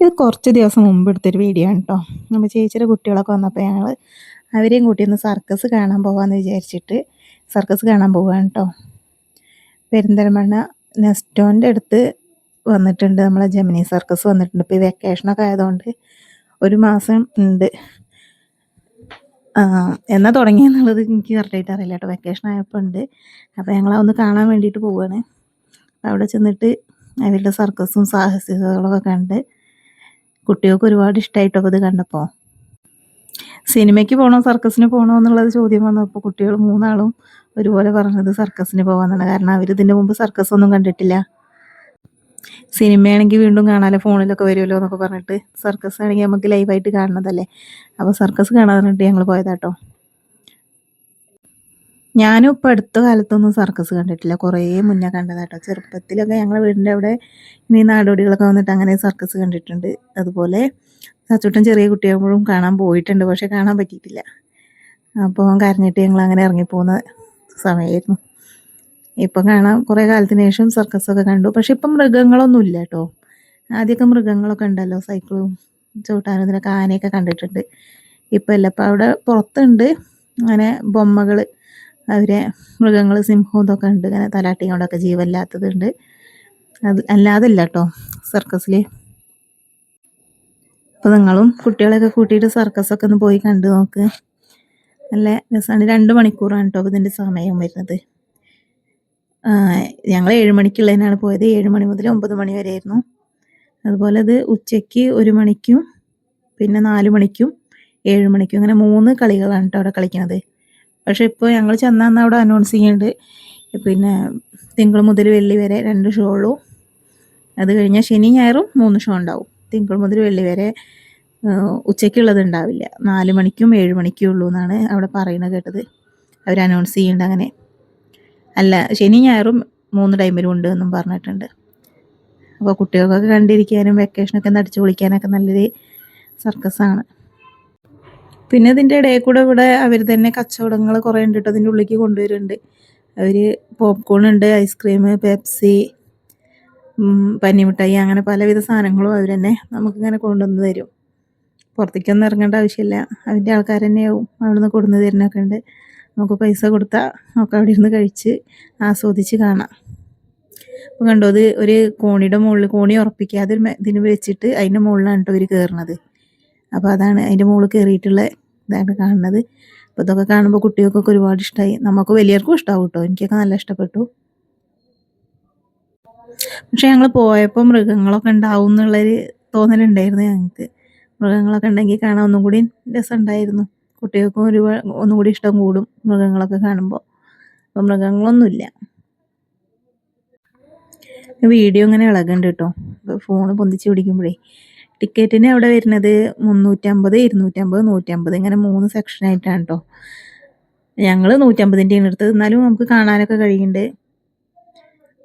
ഇത് കുറച്ച് ദിവസം മുമ്പ് എടുത്തൊരു വീഡിയോ ആണ് കേട്ടോ. നമ്മൾ ചേച്ചിയുടെ കുട്ടികളൊക്കെ വന്നപ്പോൾ ഞങ്ങൾ അവരെയും കൂട്ടി ഒന്ന് സർക്കസ് കാണാൻ പോകാമെന്ന് വിചാരിച്ചിട്ട് സർക്കസ് കാണാൻ പോവുകയാണ് കേട്ടോ. പെരിന്തൽമണ്ണ നെസ്റ്റോൻ്റെ അടുത്ത് വന്നിട്ടുണ്ട്, നമ്മളെ ജെമിനി സർക്കസ് വന്നിട്ടുണ്ട്. ഇപ്പോൾ ഈ വെക്കേഷനൊക്കെ ആയതുകൊണ്ട് ഒരു മാസം ഉണ്ട്. എന്നാ തുടങ്ങിയെന്നുള്ളത് എനിക്ക് കറക്റ്റായിട്ട് അറിയില്ല കേട്ടോ. വെക്കേഷൻ ആയപ്പോൾ ഉണ്ട്. അപ്പോൾ ഞങ്ങളതൊന്ന് കാണാൻ വേണ്ടിയിട്ട് പോവുകയാണ്. അവിടെ ചെന്നിട്ട് അവരുടെ സർക്കസും സാഹസികതകളൊക്കെ കണ്ട് കുട്ടികൾക്ക് ഒരുപാട് ഇഷ്ടമായിട്ടൊക്കെ ഇത് കണ്ടപ്പോൾ. സിനിമയ്ക്ക് പോകണോ സർക്കസിന് പോകണോ എന്നുള്ളത് ചോദ്യം വന്നപ്പോൾ കുട്ടികൾ മൂന്നാളും ഒരുപോലെ പറഞ്ഞത് സർക്കസിന് പോകാമെന്നാണ്. കാരണം അവർ ഇതിൻ്റെ മുമ്പ് സർക്കസ് ഒന്നും കണ്ടിട്ടില്ല. സിനിമയാണെങ്കിൽ വീണ്ടും കാണാമല്ലോ, ഫോണിലൊക്കെ വരുമല്ലോ എന്നൊക്കെ പറഞ്ഞിട്ട്. സർക്കസ് ആണെങ്കിൽ നമുക്ക് ലൈവായിട്ട് കാണുന്നതല്ലേ. അപ്പോൾ സർക്കസ് കാണാൻ പറഞ്ഞിട്ട് ഞങ്ങൾ പോയതാട്ടോ. ഞാനും ഇപ്പോൾ അടുത്ത കാലത്തൊന്നും സർക്കസ് കണ്ടിട്ടില്ല, കുറേ മുന്നേ കണ്ടതാട്ടോ. ചെറുപ്പത്തിലൊക്കെ ഞങ്ങളുടെ വീടിൻ്റെ അവിടെ ഈ നാടോടികളൊക്കെ വന്നിട്ട് അങ്ങനെ സർക്കസ് കണ്ടിട്ടുണ്ട്. അതുപോലെ സച്ചുട്ടൻ ചെറിയ കുട്ടിയാകുമ്പോഴും കാണാൻ പോയിട്ടുണ്ട്, പക്ഷെ കാണാൻ പറ്റിയിട്ടില്ല. അപ്പോൾ കരഞ്ഞിട്ട് ഞങ്ങൾ അങ്ങനെ ഇറങ്ങിപ്പോകുന്ന സമയമായിരുന്നു. ഇപ്പം കാണാൻ കുറേ കാലത്തിന് ശേഷം സർക്കസൊക്കെ കണ്ടു. പക്ഷെ ഇപ്പം മൃഗങ്ങളൊന്നും ഇല്ല കേട്ടോ. ആദ്യമൊക്കെ മൃഗങ്ങളൊക്കെ ഉണ്ടല്ലോ, സൈക്കിളും ചവിട്ടാനും ഇതിനൊക്കെ ആനയൊക്കെ കണ്ടിട്ടുണ്ട്. ഇപ്പം ഇല്ല. ഇപ്പം അവിടെ പുറത്തുണ്ട് അങ്ങനെ ബൊമ്മകൾ, അവരെ മൃഗങ്ങൾ സിംഹവും ഇതൊക്കെ ഉണ്ട്, ഇങ്ങനെ തലാട്ടിയും കൊണ്ടൊക്കെ ജീവനില്ലാത്തതുണ്ട്. അത് അല്ലാതില്ല കേട്ടോ സർക്കസിൽ. അപ്പോൾ നിങ്ങളും കുട്ടികളെയൊക്കെ കൂട്ടിയിട്ട് സർക്കസൊക്കെ ഒന്ന് പോയി കണ്ടു നോക്ക്, നല്ല രസമാണ്. 2 മണിക്കൂറാണ് കേട്ടോ ഇതിൻ്റെ സമയം വരുന്നത്. ഞങ്ങൾ 7 മണിക്കുള്ളതിനാണ് പോയത്. 7 മണി മുതൽ 9 മണി വരെ ആയിരുന്നു. അതുപോലെ ഇത് ഉച്ചയ്ക്ക് 1 മണിക്കും പിന്നെ 4 മണിക്കും 7 മണിക്കും അങ്ങനെ 3 കളികളാണ് കേട്ടോ അവിടെ കളിക്കുന്നത്. പക്ഷെ ഇപ്പോൾ ഞങ്ങൾ ചെന്നാന്ന് അവിടെ അനൗൺസ് ചെയ്യുന്നുണ്ട്, പിന്നെ തിങ്കൾ മുതൽ വെള്ളി വരെ 2 ഷോ ഉള്ളൂ. അത് കഴിഞ്ഞാൽ ശനി ഞായറും 3 ഷോ ഉണ്ടാവും. തിങ്കൾ മുതൽ വെള്ളി വരെ ഉച്ചയ്ക്കുള്ളത് ഉണ്ടാവില്ല. 4 മണിക്കും 7 മണിക്കും ഉള്ളൂ എന്നാണ് അവിടെ പറയുന്നത് കേട്ടത്. അവർ അനൗൺസ് ചെയ്യുന്നുണ്ട് അങ്ങനെ. അല്ല, ശനി ഞായറും 3 ടൈമിലും ഉണ്ട് എന്നും പറഞ്ഞിട്ടുണ്ട്. അപ്പോൾ കുട്ടികൾക്കൊക്കെ കണ്ടിരിക്കാനും വെക്കേഷനൊക്കെ ഒന്ന് അടിച്ചു പൊളിക്കാനൊക്കെ നല്ലൊരു സർക്കസാണ്. പിന്നെ ഇതിൻ്റെ ഇടയിൽ കൂടെ ഇവിടെ അവർ തന്നെ കച്ചവടങ്ങൾ കുറേ ഉണ്ട് കേട്ടോ. അതിൻ്റെ ഉള്ളിലേക്ക് കൊണ്ടുവരുന്നുണ്ട് അവർ. പോപ്കോൺ ഉണ്ട്, ഐസ്ക്രീം, പെപ്സി, പന്നിമിഠായി, അങ്ങനെ പലവിധ സാധനങ്ങളും അവർ തന്നെ നമുക്കിങ്ങനെ കൊണ്ടുവന്ന് തരും. പുറത്തേക്കൊന്നും ഇറങ്ങേണ്ട ആവശ്യമില്ല, അതിൻ്റെ ആൾക്കാർ തന്നെയാവും അവിടുന്ന് കൊണ്ടുവന്ന് തരുന്നൊക്കെ ഉണ്ട്. നമുക്ക് പൈസ കൊടുത്താൽ നമുക്ക് അവിടെ ഇരുന്ന് കഴിച്ച് ആസ്വദിച്ച് കാണാം. അപ്പോൾ കണ്ടോ, അത് ഒരു കോണിയുടെ മുകളിൽ, കോണി ഉറപ്പിക്കാതെ ഇതിന് വെച്ചിട്ട് അതിൻ്റെ മുകളിലാണ് കേട്ടോ ഇവർ കയറുന്നത്. അപ്പോൾ അതാണ് അതിൻ്റെ മുകളിൽ കയറിയിട്ടുള്ള ഇതാണ് കാണുന്നത്. അപ്പോൾ ഇതൊക്കെ കാണുമ്പോൾ കുട്ടികൾക്കൊക്കെ ഒരുപാട് ഇഷ്ടമായി. നമുക്ക് വലിയവർക്കും ഇഷ്ടമാവും കേട്ടോ. എനിക്കൊക്കെ നല്ല ഇഷ്ടപ്പെട്ടു. പക്ഷെ ഞങ്ങൾ പോയപ്പോൾ മൃഗങ്ങളൊക്കെ ഉണ്ടാവും എന്നുള്ളൊരു തോന്നലുണ്ടായിരുന്നു ഞങ്ങൾക്ക്. മൃഗങ്ങളൊക്കെ ഉണ്ടെങ്കിൽ കാണാൻ ഒന്നും കൂടി രസമുണ്ടായിരുന്നു. കുട്ടികൾക്കും ഒന്നും കൂടി ഇഷ്ടം കൂടും മൃഗങ്ങളൊക്കെ കാണുമ്പോൾ. അപ്പോൾ മൃഗങ്ങളൊന്നുമില്ല. വീഡിയോ ഇങ്ങനെ ഇളകുന്നുണ്ട് കേട്ടോ, ഫോണ് പൊന്തിച്ച് പിടിക്കുമ്പോഴേ. ടിക്കറ്റിന് അവിടെ വരുന്നത് 350, 250, 150 ഇങ്ങനെ 3 സെക്ഷനായിട്ടാണ് കേട്ടോ. ഞങ്ങൾ 150ൻ്റെയാണ് എടുത്തത്. എന്നാലും നമുക്ക് കാണാനൊക്കെ കഴിയുന്നുണ്ട്.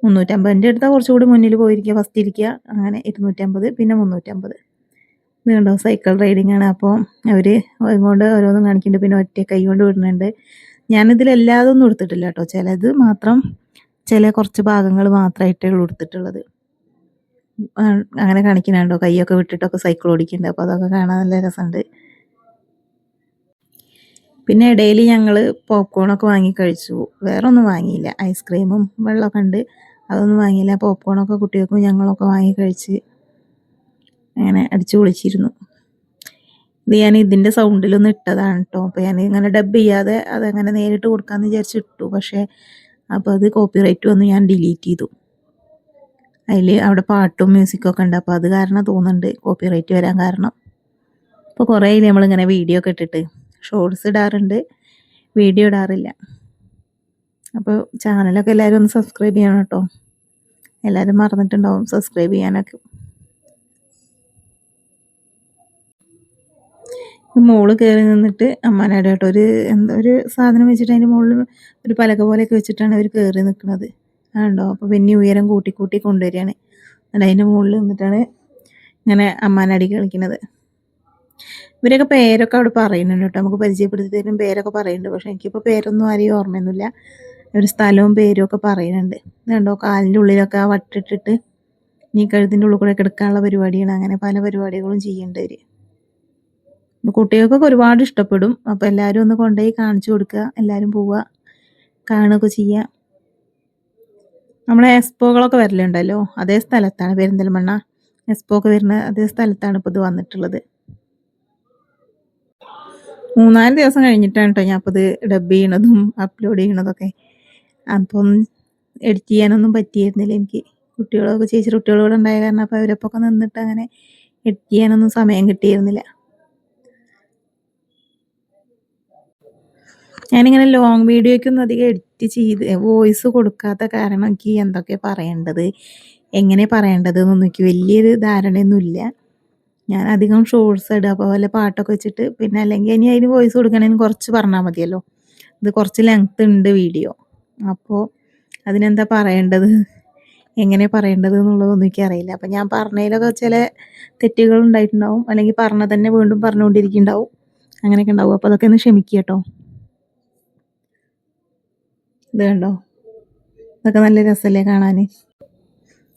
350ൻ്റെ എടുത്താൽ കുറച്ചുകൂടി മുന്നിൽ പോയിരിക്കുക, ഫസ്റ്റ് ഇരിക്കുക. അങ്ങനെ 250 പിന്നെ 350. ഇത് കണ്ടോ, സൈക്കിൾ റൈഡിങ് ആണ്. അപ്പോൾ അവർ അതുകൊണ്ട് ഓരോന്നും കാണിക്കുന്നുണ്ട്. പിന്നെ ഒറ്റ കൈ കൊണ്ട് വിടുന്നുണ്ട്. ഞാനിതിലെല്ലാതൊന്നും എടുത്തിട്ടില്ല കേട്ടോ, ചിലത് മാത്രം, ചില കുറച്ച് ഭാഗങ്ങൾ മാത്രമായിട്ടേ ഉള്ളൂ എടുത്തിട്ടുള്ളത്. അങ്ങനെ കാണിക്കുന്നുണ്ടോ, കൈയൊക്കെ വിട്ടിട്ടൊക്കെ സൈക്കിൾ ഓടിക്കുന്നുണ്ട്. അപ്പോൾ അതൊക്കെ കാണാൻ നല്ല രസമുണ്ട്. പിന്നെ ഇടയിൽ ഞങ്ങൾ പോപ്കോണൊക്കെ വാങ്ങി കഴിച്ചു. വേറെ ഒന്നും വാങ്ങിയില്ല. ഐസ്ക്രീമും വെള്ളമൊക്കെ ഉണ്ട്, അതൊന്നും വാങ്ങിയില്ല. പോപ്കോണൊക്കെ കുട്ടികൾക്കും ഞങ്ങളൊക്കെ വാങ്ങി കഴിച്ച് അങ്ങനെ അടിച്ചു പൊളിച്ചിരുന്നു. ഇത് ഞാൻ ഇതിൻ്റെ സൗണ്ടിലൊന്നും ഇട്ടതാണ് കേട്ടോ. അപ്പോൾ ഞാൻ ഇങ്ങനെ ഡബ് ചെയ്യാതെ അതങ്ങനെ നേരിട്ട് കൊടുക്കാമെന്ന് വിചാരിച്ചിട്ടു. പക്ഷേ അപ്പോൾ അത് കോപ്പിറൈറ്റ് വന്ന് ഞാൻ ഡിലീറ്റ് ചെയ്തു. അതിൽ അവിടെ പാട്ടും മ്യൂസിക്കൊക്കെ ഉണ്ട്. അപ്പോൾ അത് കാരണം തോന്നുന്നുണ്ട് കോപ്പിറൈറ്റ് വരാൻ കാരണം. ഇപ്പോൾ കുറേ നമ്മളിങ്ങനെ വീഡിയോ ഒക്കെ ഇട്ടിട്ട് ഷോർട്സ് ഇടാറുണ്ട്, വീഡിയോ ഇടാറില്ല. അപ്പോൾ ചാനലൊക്കെ എല്ലാവരും ഒന്ന് സബ്സ്ക്രൈബ് ചെയ്യണം കേട്ടോ. എല്ലാവരും മറന്നിട്ടുണ്ടാവും സബ്സ്ക്രൈബ് ചെയ്യാനൊക്കെ. മോള് കയറി നിന്നിട്ട് അമ്മാനാട് കേട്ടോ ഒരു സാധനം വെച്ചിട്ട് അതിൻ്റെ മുകളിൽ ഒരു പലക പോലെയൊക്കെ വെച്ചിട്ടാണ് അവർ കയറി നിൽക്കുന്നത്. ആണ്ടോ, അപ്പോൾ പിന്നെ ഉയരം കൂട്ടി കൂട്ടി കൊണ്ടുവരികയാണ്. എന്നിട്ട് അതിൻ്റെ മുകളിൽ നിന്നിട്ടാണ് ഇങ്ങനെ അമ്മാനാടി കളിക്കുന്നത്. ഇവരൊക്കെ പേരൊക്കെ അവിടെ പറയുന്നുണ്ട് കേട്ടോ, നമുക്ക് പരിചയപ്പെടുത്തി തരും പേരൊക്കെ പറയുന്നുണ്ട്. പക്ഷേ എനിക്കിപ്പോൾ പേരൊന്നും ആരെയും ഓർമ്മയൊന്നുമില്ല. ഒരു സ്ഥലവും പേരും ഒക്കെ പറയുന്നുണ്ട്. ഇതുണ്ടോ, കാലിൻ്റെ ഉള്ളിലൊക്കെ ആ വട്ടിട്ടിട്ട് ഈ കഴുത്തിൻ്റെ ഉള്ളിൽ കൂടെ എടുക്കാനുള്ള പരിപാടിയാണ്. അങ്ങനെ പല പരിപാടികളും ചെയ്യേണ്ടവർ. കുട്ടികൾക്കൊക്കെ ഒരുപാട് ഇഷ്ടപ്പെടും. അപ്പോൾ എല്ലാവരും ഒന്ന് കൊണ്ടുപോയി കാണിച്ചു കൊടുക്കുക, എല്ലാവരും പോവുക, കാണുകയൊക്കെ ചെയ്യുക. നമ്മളെ എക്സ്പോകളൊക്കെ വരലുണ്ടല്ലോ, അതേ സ്ഥലത്താണ്, പെരിന്തൽമണ്ണ എക്സ്പോ ഒക്കെ വരുന്ന അതേ സ്ഥലത്താണ് ഇപ്പോൾ ഇത് വന്നിട്ടുള്ളത്. 3-4 ദിവസം കഴിഞ്ഞിട്ടാണ് കേട്ടോ ഞാൻ അപ്പോൾ ഇത് ഡബ് ചെയ്യണതും അപ്ലോഡ് ചെയ്യണതൊക്കെ. അപ്പം എഡിറ്റ് ചെയ്യാനൊന്നും പറ്റിയിരുന്നില്ല എനിക്ക്. കുട്ടികളൊക്കെ ചേച്ചി കുട്ടികളോട് ഉണ്ടായ കാരണം അപ്പോൾ അവരപ്പൊക്കെ നിന്നിട്ട് അങ്ങനെ എഡിറ്റ് ചെയ്യാനൊന്നും സമയം കിട്ടിയിരുന്നില്ല. ഞാനിങ്ങനെ ലോങ് വീഡിയോയ്ക്കൊന്നും അധികം എഡിറ്റ് ചെയ്ത് വോയിസ് കൊടുക്കാത്ത കാരണം എനിക്ക് എന്തൊക്കെ പറയേണ്ടത്, എങ്ങനെ പറയേണ്ടത് എന്നൊന്നും എനിക്ക് വലിയൊരു ധാരണയൊന്നുമില്ല. ഞാൻ അധികം ഷോർട്സ് ഇടുക, അപ്പോൾ വല്ല പാട്ടൊക്കെ വെച്ചിട്ട്, പിന്നെ അല്ലെങ്കിൽ ഇനി അതിന് വോയിസ് കൊടുക്കണമെങ്കിൽ കുറച്ച് പറഞ്ഞാൽ മതിയല്ലോ. ഇത് കുറച്ച് ലെങ്ത് ഉണ്ട് വീഡിയോ, അപ്പോൾ അതിനെന്താ പറയേണ്ടത്, എങ്ങനെ പറയേണ്ടത് എന്നുള്ളതൊന്നും എനിക്കറിയില്ല. അപ്പം ഞാൻ പറഞ്ഞതിലൊക്കെ ചില തെറ്റുകൾ ഉണ്ടായിട്ടുണ്ടാവും, അല്ലെങ്കിൽ പറഞ്ഞ തന്നെ വീണ്ടും പറഞ്ഞുകൊണ്ടിരിക്കുന്നുണ്ടാവും, അങ്ങനെയൊക്കെ ഉണ്ടാവും. അപ്പോൾ അതൊക്കെ ഒന്ന് ക്ഷമിക്കുക കേട്ടോ. ഇത് കണ്ടോ, ഇതൊക്കെ നല്ല രസമല്ലേ കാണാൻ.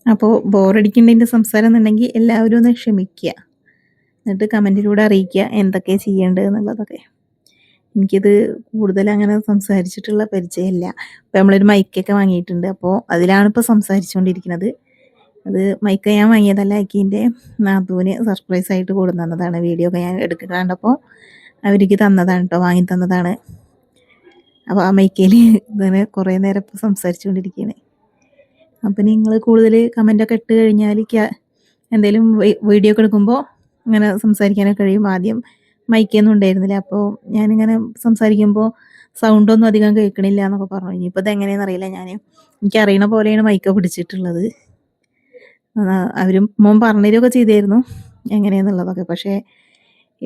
അപ്പോൾ ബോറടിക്കേണ്ടതിൻ്റെ സംസാരം എന്നുണ്ടെങ്കിൽ എല്ലാവരും ഒന്ന് ക്ഷമിക്കുക, എന്നിട്ട് കമൻറ്റിലൂടെ അറിയിക്കുക എന്തൊക്കെയാണ് ചെയ്യേണ്ടത് എന്നുള്ളതൊക്കെ. എനിക്കിത് കൂടുതൽ അങ്ങനെ സംസാരിച്ചിട്ടുള്ള പരിചയമില്ല. അപ്പോൾ നമ്മളൊരു മൈക്കൊക്കെ വാങ്ങിയിട്ടുണ്ട്, അപ്പോൾ അതിലാണ് ഇപ്പോൾ സംസാരിച്ചുകൊണ്ടിരിക്കുന്നത്. അത് മൈക്ക് ഞാൻ വാങ്ങിയതല്ല, എൻ്റെ നാത്തൂന് സർപ്രൈസ് ആയിട്ട് കൊടുന്നു തന്നതാണ്. വീഡിയോ ഒക്കെ ഞാൻ കണ്ടപ്പോൾ അവർക്ക് തന്നതാണ് കേട്ടോ, വാങ്ങി തന്നതാണ്. അപ്പോൾ ആ മൈക്കയിൽ ഇങ്ങനെ കുറേ നേരം ഇപ്പോൾ സംസാരിച്ചുകൊണ്ടിരിക്കുകയാണ്. അപ്പം നിങ്ങൾ കൂടുതൽ കമൻറ്റൊക്കെ ഇട്ട് കഴിഞ്ഞാൽ എന്തെങ്കിലും വീഡിയോ ഒക്കെ എടുക്കുമ്പോൾ അങ്ങനെ സംസാരിക്കാനൊക്കെ കഴിയും. ആദ്യം മൈക്കൊന്നും ഉണ്ടായിരുന്നില്ല, അപ്പോൾ ഞാനിങ്ങനെ സംസാരിക്കുമ്പോൾ സൗണ്ടൊന്നും അധികം കേൾക്കണില്ല എന്നൊക്കെ പറഞ്ഞു. ഇനിയിപ്പോൾ ഇതെങ്ങനെയാണെന്ന് അറിയില്ല, എനിക്കറിയണ പോലെയാണ് മൈക്ക് പിടിച്ചിട്ടുള്ളത്. അവരും മോൻ പറഞ്ഞുതരികയൊക്കെ ചെയ്തായിരുന്നു എങ്ങനെയാണെന്നുള്ളതൊക്കെ. പക്ഷേ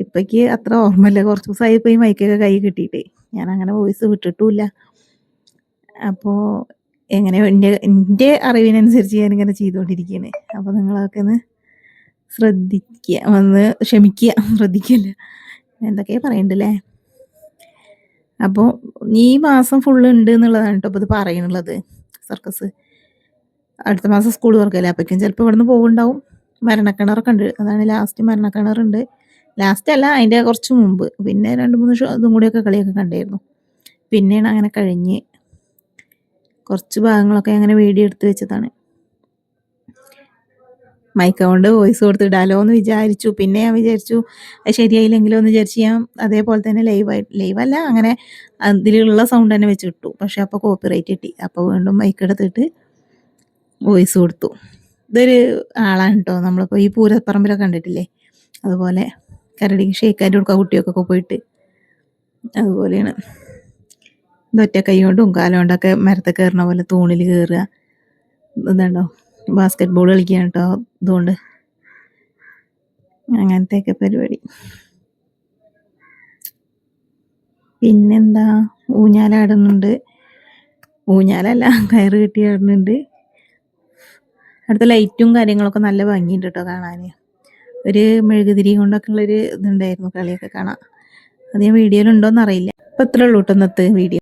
ഇപ്പോഴേക്ക് അത്ര ഓർമ്മയില്ല, കുറച്ച് ദിവസമായി ഇപ്പോൾ ഈ മൈക്കൊക്കെ കൈ കിട്ടിയിട്ട്. ഞാൻ അങ്ങനെ വോയിസ് വിട്ടിട്ടുമില്ല. അപ്പോൾ എങ്ങനെ എൻ്റെ അറിവിനനുസരിച്ച് ഞാനിങ്ങനെ ചെയ്തുകൊണ്ടിരിക്കുകയാണ്. അപ്പോൾ നിങ്ങളൊക്കെ ഒന്ന് ശ്രദ്ധിക്കുക, ഒന്ന് ക്ഷമിക്കുക, ശ്രദ്ധിക്കില്ല എന്തൊക്കെയാണ് പറയണ്ടല്ലേ. അപ്പോൾ ഈ മാസം ഫുള്ള് ഉണ്ട് എന്നുള്ളതാണ് കേട്ടോ ഇപ്പോൾ ഇത് പറയുന്നുള്ളത്. സർക്കസ് അടുത്ത മാസം സ്കൂൾ തുറക്കല്ലേ, അപ്പോഴേക്കും ചിലപ്പോൾ ഇവിടെ നിന്ന് പോകുന്നുണ്ടാവും. മരണക്കിണറൊക്കെ ഉണ്ട്, അതാണ് ലാസ്റ്റ് മരണക്കിണറുണ്ട്. ലാസ്റ്റ് അല്ല, അതിൻ്റെ കുറച്ച് മുമ്പ്. പിന്നെ 2-3 ഇതും കൂടിയൊക്കെ കളിയൊക്കെ കണ്ടായിരുന്നു. പിന്നെയാണ് അങ്ങനെ കഴിഞ്ഞ് കുറച്ച് ഭാഗങ്ങളൊക്കെ അങ്ങനെ വീഡിയോ എടുത്ത് വെച്ചതാണ്. മൈക്ക് കൊണ്ട് വോയിസ് കൊടുത്തിടാലോ എന്ന് വിചാരിച്ചു. പിന്നെ ഞാൻ വിചാരിച്ചു അത് ശരിയായില്ലെങ്കിലോ എന്ന് വിചാരിച്ച് ഞാൻ അതേപോലെ തന്നെ ലൈവല്ല, അങ്ങനെ അതിലുള്ള സൗണ്ട് തന്നെ വെച്ച് ഇട്ടു. പക്ഷെ അപ്പോൾ കോപ്പിറൈറ്റ് കിട്ടി. അപ്പോൾ വീണ്ടും മൈക്ക് എടുത്തിട്ട് വോയിസ് കൊടുത്തു. ഇതൊരു ആളാണ് കേട്ടോ, നമ്മളിപ്പോൾ ഈ പൂരപ്പറമ്പിലൊക്കെ കണ്ടിട്ടില്ലേ, അതുപോലെ കരടി ഷേക്കാൻ്റെ കൊടുക്കുക കുട്ടിയൊക്കെ പോയിട്ട്, അതുപോലെയാണ്. ഇതൊറ്റ കൈ കൊണ്ടും കാലം കൊണ്ടൊക്കെ മരത്തിൽ കയറുന്ന പോലെ തൂണിൽ കയറുക. ഇതുണ്ടോ, ബാസ്കറ്റ് ബോൾ കളിക്കുകയാണ് കേട്ടോ ഇതുകൊണ്ട്, അങ്ങനത്തെയൊക്കെ പരിപാടി. പിന്നെന്താ, ഊഞ്ഞാലാടുന്നുണ്ട്, ഊഞ്ഞാലല്ല കയറ് കെട്ടി ആടുന്നുണ്ട്. അടുത്ത ലൈറ്റും കാര്യങ്ങളൊക്കെ നല്ല ഭംഗിയുണ്ട് കേട്ടോ കാണാൻ. ഒരു മെഴുകുതിരി കൊണ്ടൊക്കെ ഉള്ളൊരു ഇതുണ്ടായിരുന്നു കളിയൊക്കെ കാണാൻ. അത് ഞാൻ വീഡിയോയിലുണ്ടോയെന്ന് അറിയില്ല. അപ്പോൾ ഇത്രേ ഉള്ളൂ കേട്ടോ ഇന്നത്തെ വീഡിയോ.